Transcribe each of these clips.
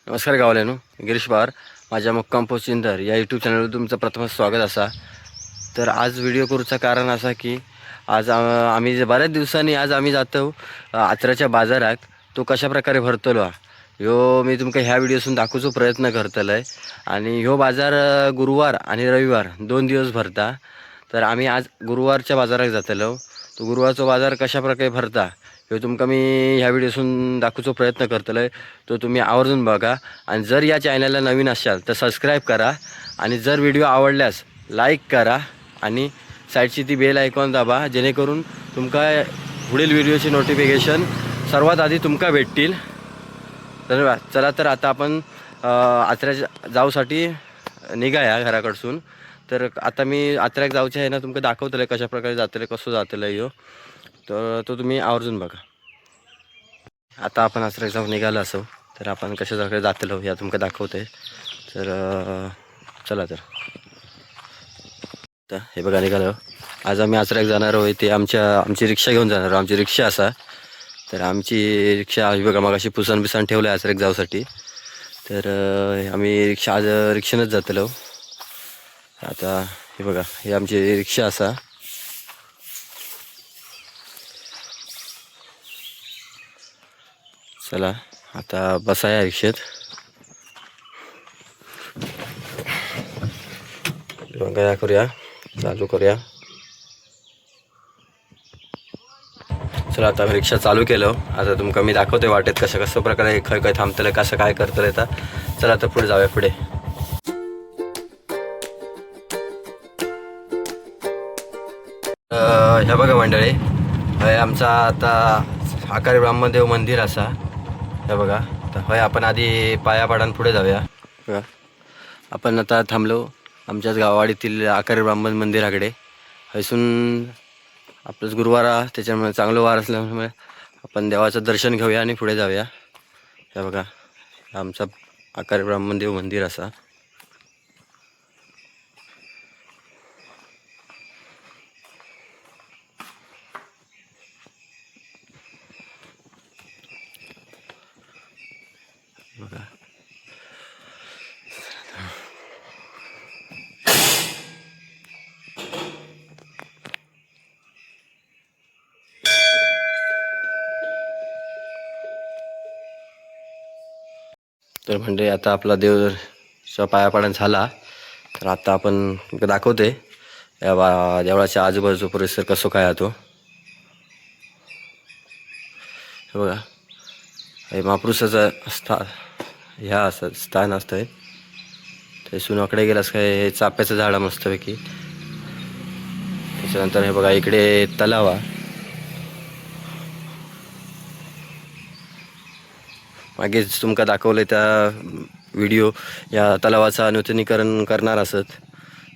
नमस्कार गावल्यानो, गिरीश पवार माझ्या मुक्काम पोस्ट इंदर या यूट्यूब चॅनलवर तुमचं प्रथम स्वागत असा. तर आज व्हिडिओ करूचं कारण असा की आज आम्ही बऱ्याच दिवसांनी आज आम्ही जातो आचऱ्याच्या बाजारात. तो कशा प्रकारे भरतलो ह्यो मी तुमका ह्या व्हिडिओसून दाखवूचो प्रयत्न करतलो आहे. आणि ह्यो बाजार गुरुवार आणि रविवार 2 दिवस भरता. तर आम्ही आज गुरुवारच्या बाजारात जातलो. तो गुरुवारचा बाजार कशा प्रकारे भरता हे तुमका मी ह्या व्हिडिओसून दाखवूचो प्रयत्न करतलो आहे. तो तुम्ही आवर्जून बघा आणि जर या चॅनलला नवीन असाल तर सबस्क्राईब करा आणि जर व्हिडिओ आवडल्यास लाईक करा आणि साईडची ती बेल आयकॉन दाबा, जेणेकरून तुमका पुढील व्हिडिओची नोटिफिकेशन सर्वात आधी तुमका भेटतील. धन्यवाद. चला तर आता आपण आचऱ्याच्या जाऊसाठी निघाया घराकडसून. तर आता मी आचऱ्याक जाऊचे आहे ना, तुमका दाखवतले कशा प्रकारे जातले, कसं जातलं ह्यो. तर तो तुम्ही आवर्जून बघा. आता आपण आचऱ्याक जाऊन निघालो असो, तर आपण कशा प्रकारे जातलो या तुमका दाखवते. तर चला तर हे बघा निघालो. आज आम्ही आचऱ्याक जाणार आहोत. ते आमची रिक्षा घेऊन जाणार आहोत. आमची रिक्षा असा. तर आमची रिक्षा ही बघा मगाशी पुसन बिसन ठेवलं आहे आचऱ्याक जाऊसाठी. तर आम्ही आज रिक्षेनंच जातलो. आता हे बघा ही आमची रिक्षा असा. चला आता बसाया रिक्षेत. काय करूया, चालू करूया. चला आता रिक्षा चालू केलं. आता तुमका मी दाखवते वाटेत कसं प्रकारे खय खय थांबतलं, कसं काय करतलं. तर चला आता पुढे जाऊया. पुढे ह्या बघा मंडळी, हय आमचा आता आकारी ब्रह्मदेव मंदिर असा. हे बघा. तर हय आपण आधी पाया पाडान पुढे जाऊया. बघा आपण आता थांबलो आमच्याच गावावाडीतील आकारी ब्राह्मण मंदिराकडे. हयसून आपलंच गुरुवार त्याच्यामुळे चांगलं वार असल्यामुळे आपण देवाचं दर्शन घेऊया आणि पुढे जाऊया. हे बघा आमचा आकारी ब्राह्मणदेव मंदिर असा. बघा तर म्हणजे आता आपला देवाचा पायापाडण झाला. तर आता आपण दाखवते या देवळाच्या आजूबाजूचा परिसर कसं काय तो. हे बघा हे महापुरुषाचं ह्या असं स्थान असतंय. ते सुनाकडे गेलास काय हे चाप्याचं झाड मस्तपैकी. त्याच्यानंतर हे बघा इकडे तलाव. मागेच तुमका दाखवले त्या व्हिडिओ या तलावाचा नूतनीकरण करणार असत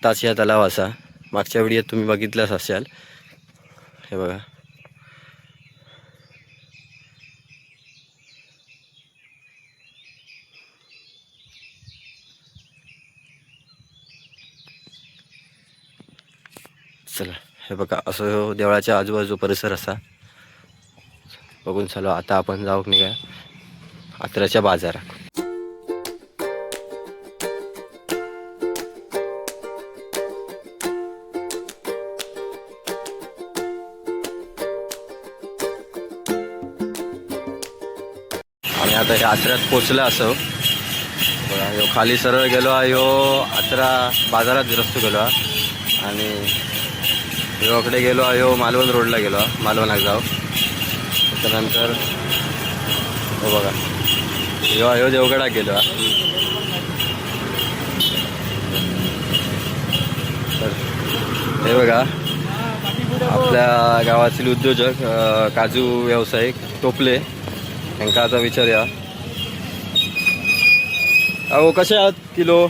ताच या तलाव असा. मागच्या व्हिडिओत तुम्ही बघितलंच असाल. हे बघा चला हे बघा असं देवळाच्या आजूबाजू परिसर असा बघून चलो. आता आपण जाऊ निघा आचऱ्याच्या बाजारात. आम्ही आता हे आचऱ्यात पोचलो असो. बघा ह्यो खाली सरळ गेलो. ह्यो आचरा बाजारात रस्तो गेलो आणि ह्योकडे गेलो. ह्यो मालवण रोडला गेलो, मालवणाक जाऊ. त्याच्यानंतर हो बघा ह्यो देवगडाक गेलो. तर हे बघा आपल्या गावातील उद्योजक काजू व्यावसायिक टोपले यांका आता विचारूया. अहो कसे आहात किलो?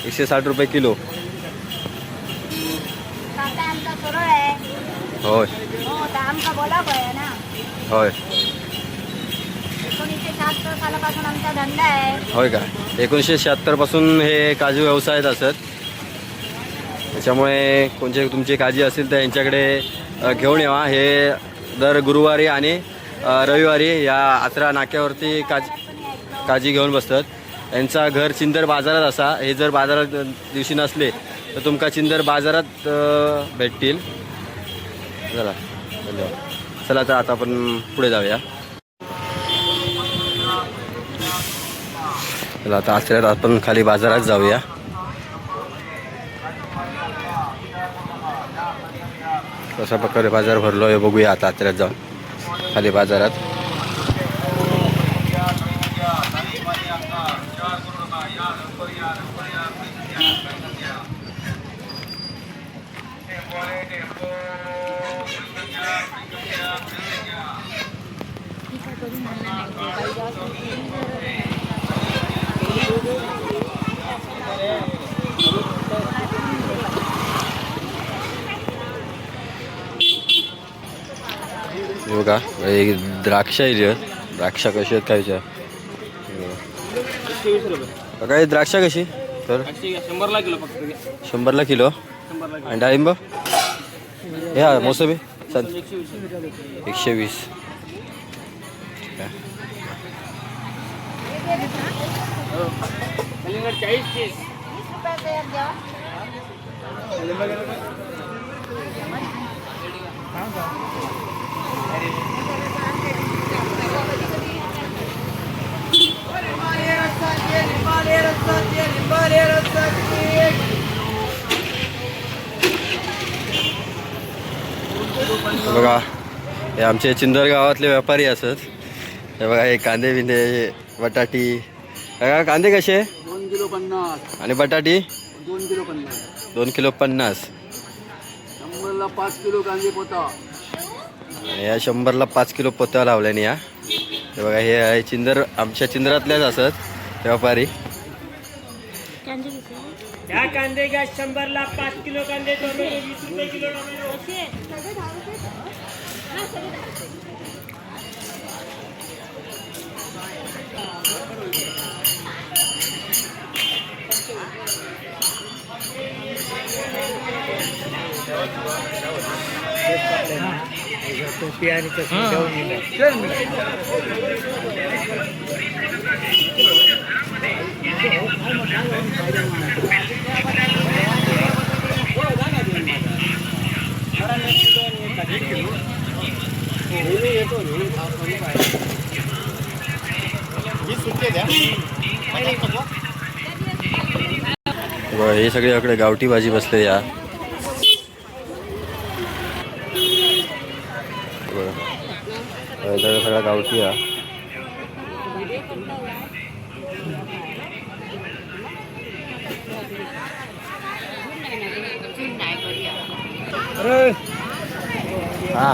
160 रुपये किलो. होय होय. 1976 सालापासून आमचा धंदा आहे. होय का? 1976 पासून हे काजू व्यवसायात असत. त्याच्यामुळे कोणते तुमची काळजी असेल तर यांच्याकडे घेऊन यावा. हे दर गुरुवारी आणि रविवारी या आचरा नाक्यावरती काजी घेऊन बसतात. यांचा घर चिंदर बाजारात असा. हे जर बाजारात दिवशी नसले तर तुमका चिंदर बाजारात भेटतील. चला धन्यवाद. चला तर आता आपण पुढे जाऊया. चला आता आचऱ्यात आपण खाली बाजारात जाऊया. कशा प्रकारे बाजार भरलो आहे बघूया आता आचऱ्यात जाऊन खाली बाजारात. बघा द्राक्ष आहे. द्राक्ष कशी आहेत काय विचार काय द्राक्ष कशी तर 100ला किलो फक्त. 100ला किलो. आणि डाळिंब ह्या मोसंबी 120. कलिंगड 40 30. बघा हे आमचे चिंदर गावातले व्यापारी असत. हे बघा हे कांदे बिंदे बटाटी. बघा कांदे कसे 2 किलो 50. आणि बटाटी 2 किलो 50. 2 किलो 50. 100ला 5 किलो कांदे पोता. आणि या 100ला 5 किलो पोत्या लावल्याने या. हे बघा हे आहे चिंदर आमच्या चिंदरातल्याच असत व्यापारी. या कांदे का 100ला 5 किलो कांदे. टोमॅटो 20 रुपये किलो टोमॅटो. टोपी आणि चष्मा घेऊन हे सगळे इकडे गावठी भाजी बसले या. सगळा गावठी या. हा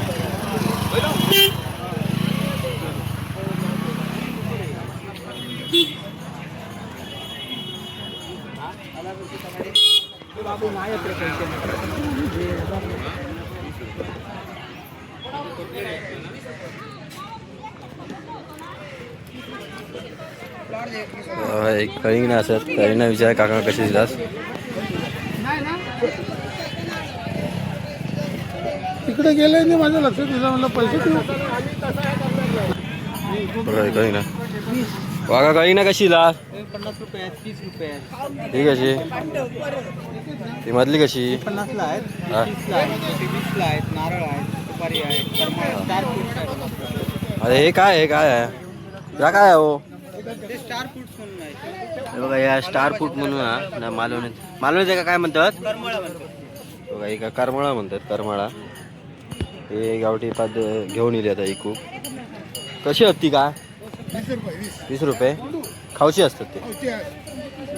कळींग ना असत. कळींना विचार काका कशी दिलास. तिकडे गेले नाही माझ्या लक्षात दिलं. म्हणलं पैसे कळींग ना वागा कळींग ना कशी दिला. 50 रुपये 30 रुपये. ही कशी ती मधली कशी 50ला आहेत. हा 30ला आहेत. 20ला आहेत. नारळ आहेत. सुपारी आहेत. स्टार फ्रूट्स आहेत. अरे हे काय आहे काय आहे या काय आहे हो. ते स्टार फ्रूट्स म्हणून आहेत. हे बघा या स्टार फूट म्हणून ना मालवणीत का काय म्हणतात. करमळा म्हणतो. बघा ही का करमाळा म्हणतात. करमाळा हे गावठी पाद घेऊन येईल आता ही खूप. कशी असती का 20 रुपये. खाऊची असतात ते.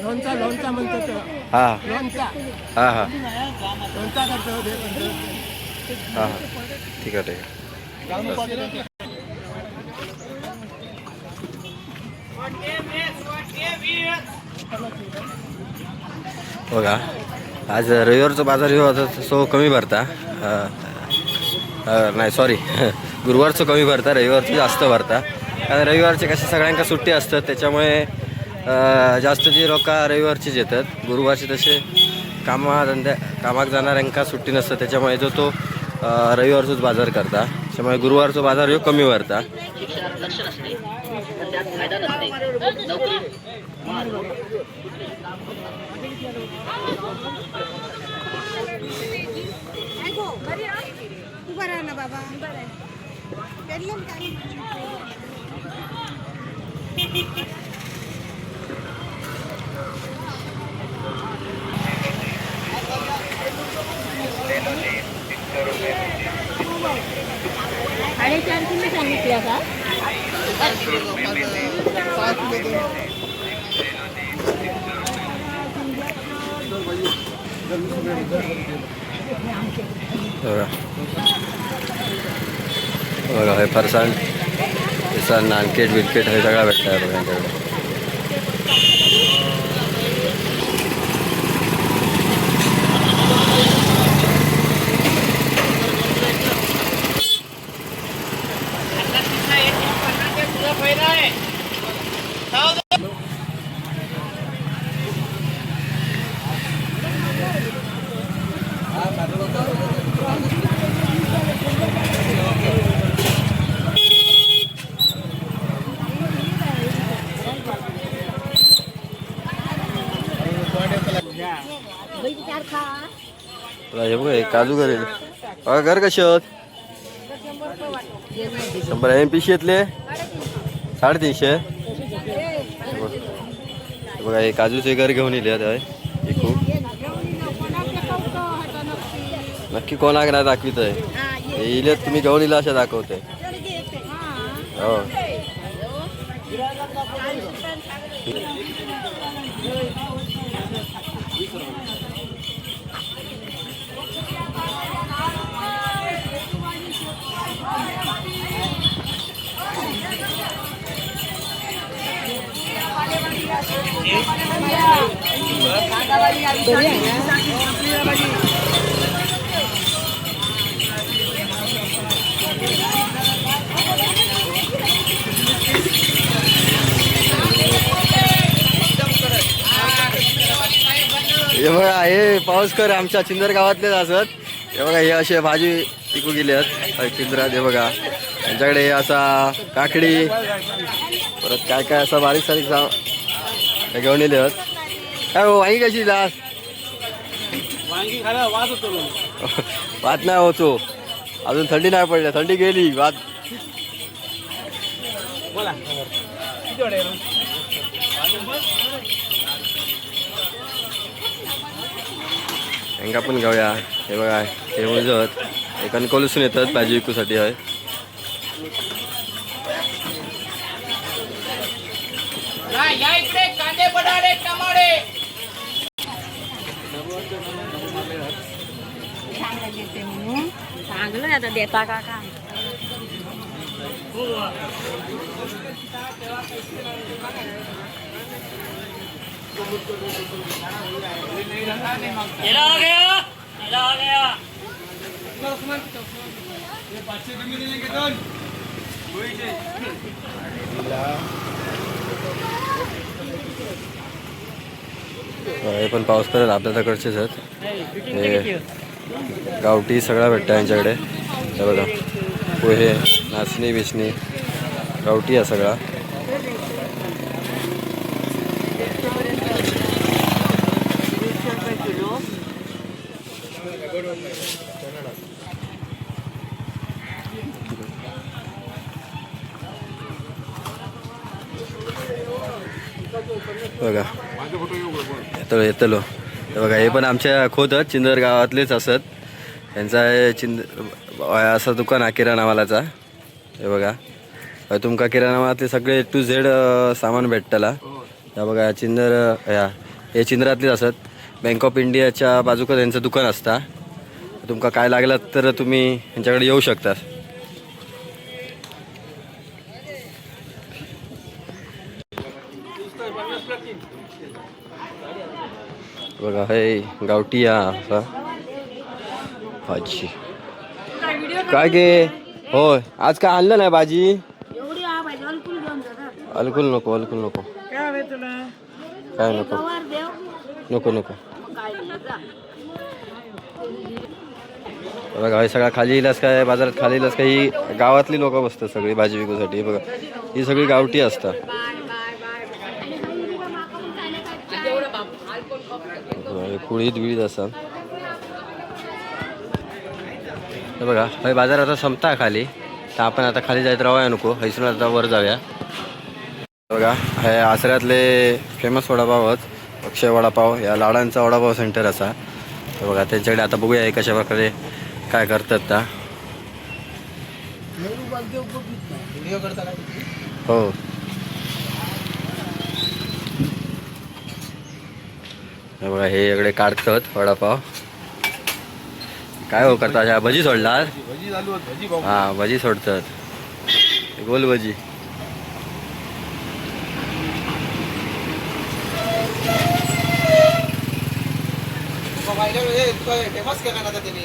लोणचा म्हणतात. हा लोणचा हा हा लोणचा करतो. हा हा ठीक आहे ठीक आहे. बघा आज रविवारचा बाजार हे होता सो कमी भरता. नाही सॉरी गुरुवारचं कमी भरता. रविवारचं जास्त भरता. कारण रविवारचे कसे सगळ्यांका सुट्टी असतात त्याच्यामुळे जास्त जी लोक रविवारचीच येतात. गुरुवारचे तसे कामाक जाणाऱ्यांका सुट्टी नसतं त्याच्यामुळे जो तो रविवारचोच बाजार करता. त्यामुळे गुरुवारचा बाजार ह्यो कमी वरता. शिक्षणात लक्ष नसते तर त्यात फायदा नसते. नोकरी आणि तुम्ही सांगितल्या का? बघा हे फरसाण नानकेट बिलकेट हे सगळं भेटतं आहे बघा यांच्याकडे. हे बघ काजू करेल बघा घर कसे आहोत 100 MPC येतले 350. बघा हे काजूचे घर घेऊन येले आहे खूप नक्की कोणाक नाही दाखवित आहे इले तुम्ही घेऊन येला अशा दाखवते. हो हे बघा हे पाऊसकर आमच्या चिंदर गावातलेच असत. हे बघा हे असे भाजी पिकू गेले आहेत चिंद्रात. हे बघा त्यांच्याकडे हे असा काकडी परत काय काय असं बारीक सारीक घेऊन येले आहेत. काय हो वांगी कशी जास वाद नाही होतो अजून थंडी नाही पडली थंडी गेली वाद. हेंगा पण घेऊया. हे बघा हे उजत हे कणकवलीसून येतात भाजी विकूसाठी आहे. कांदे बटाटे टमाटे चांगलं आता देता का का हे पण पाऊस करत आपल्याकडचेच आहेत. हे गावठी सगळा भेटतं यांच्याकडे. हे बघा पोहे नाचणी बिचणी गावठी आहे सगळा. बघा येतलो हे बघा हे पण आमच्या खोद चिंदर गावातलेच असत. त्यांचा असं दुकान आहे किराणा मालाचा. हे बघा तुमका किराणा मालातले सगळे A to Z सामान भेटतला. हे बघा चिंदर हे चिंदरातलेच असत. बँक ऑफ इंडियाच्या बाजूक यांचं दुकान असता. तुमका काय लागलं तर तुम्ही यांच्याकडे येऊ शकता. बघा हे गावठी असा भाजी काय गे. होय आज काय आणलं नाही भाजी. अलकुल नको अलकुल नको काय नको नको नको. बघा हे सगळा खाली येईलच काय बाजारात खाली येईलच काय ही गावातली लोक बसतात सगळी भाजी विकूसाठी. बघा ही सगळी गावठी असतात. कुळीत बिळीत असतात. हे बघा हे बाजार आता संपता खाली, तर आपण आता खाली जायत राहूया नको, हैसून आता वर जाऊया. बघा हे आसऱ्यातले फेमस वडापावच अक्षय वडापाव, या लाडांचा वडापाव सेंटर असा. तर बघा त्यांच्याकडे आता बघूया हे कशा प्रकारे काय करतात त्या. हो हे बघा हे इकडे काढतात वडापाव. काय हो करतात ह्या भजी सोडणार? हा भजी सोडतात, गोल भजी. फेमस केला ना त्यांनी.